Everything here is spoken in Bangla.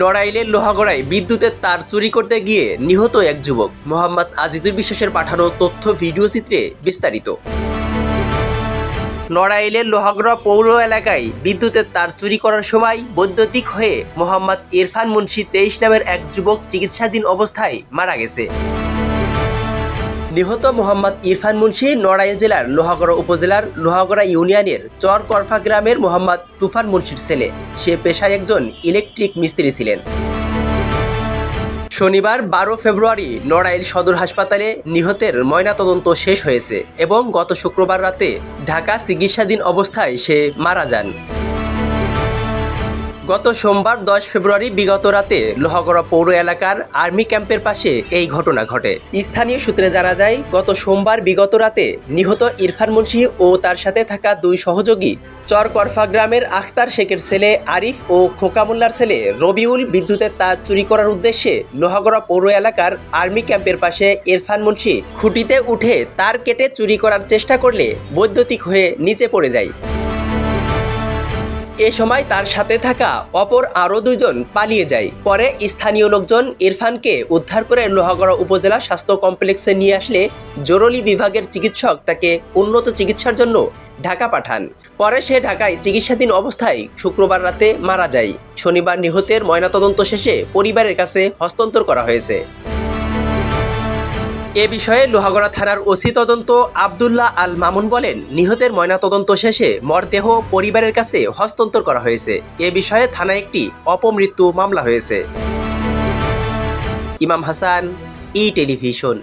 নড়াইলের লোহাগড়ায় বিদ্যুতের তার চুরি করতে গিয়ে নিহত এক যুবক। মোহাম্মদ আজিজুর বিশ্বাসের পাঠানো তথ্য ভিডিও চিত্রে বিস্তারিত। নড়াইলের লোহাগড়া পৌর এলাকায় বিদ্যুতের তার চুরি করার সময় বৈদ্যুতিক হয়ে মোহাম্মদ ইরফান মুন্সি 23 নামের এক যুবক চিকিৎসাধীন অবস্থায় মারা গেছে। নিহত মোহাম্মদ ইরফান মুন্সি নড়াইল জেলার লোহাগড়া উপজেলার লোহাগড়া ইউনিয়নের চরকরফা গ্রামের মোহাম্মদ তুফান মুন্সির ছেলে। সে পেশায় একজন ইলেকট্রিক মিস্ত্রি ছিলেন। শনিবার 12 ফেব্রুয়ারি নড়াইল সদর হাসপাতালে নিহতের ময়নাতদন্ত শেষ হয়েছে এবং গত শুক্রবার রাতে ঢাকা চিকিৎসাধীন অবস্থায় সে মারা যান। গত সোমবার 10 ফেব্রুয়ারি বিগত রাতে লোহাগড়া পৌর এলাকার আর্মি ক্যাম্পের পাশে এই ঘটনা ঘটে। স্থানীয় সূত্রে জানা যায়, গত সোমবার বিগত রাতে নিহত ইরফান মুন্সি ও তার সাথে থাকা দুই সহযোগী চরকরফা গ্রামের আখতার শেখের ছেলে আরিফ ও খোকা মোল্লার ছেলে রবিউল বিদ্যুতের তার চুরি করার উদ্দেশ্যে লোহাগড়া পৌর এলাকার আর্মি ক্যাম্পের পাশে ইরফান মুন্সি খুঁটিতে উঠে তার কেটে চুরি করার চেষ্টা করলে বৈদ্যুতিক হয়ে নিচে পড়ে যায়। এ সময় তার সাথে থাকা অপর আরও দুইজন পালিয়ে যায়। পরে স্থানীয় লোকজন ইরফানকে উদ্ধার করে লোহাগড়া উপজেলা স্বাস্থ্য কমপ্লেক্সে নিয়ে আসলে জরুরি বিভাগের চিকিৎসক তাকে উন্নত চিকিৎসার জন্য ঢাকা পাঠান। পরে সে ঢাকায় চিকিৎসাধীন অবস্থায় শুক্রবার রাতে মারা যায়। শনিবার নিহতের ময়নাতদন্ত শেষে পরিবারের কাছে হস্তান্তর করা হয়েছে। এ বিষয়ে লোহাগড়া থানার ওসি তদন্ত আব্দুল্লাহ আল মামুন বলেন, নিহতের ময়নাতদন্ত শেষে মরদেহ পরিবারের কাছে হস্তান্তর করা হয়েছে। এ বিষয়ে থানায় একটি অপমৃত্যু মামলা হয়েছে। ইমাম হাসান, ই টেলিভিশন।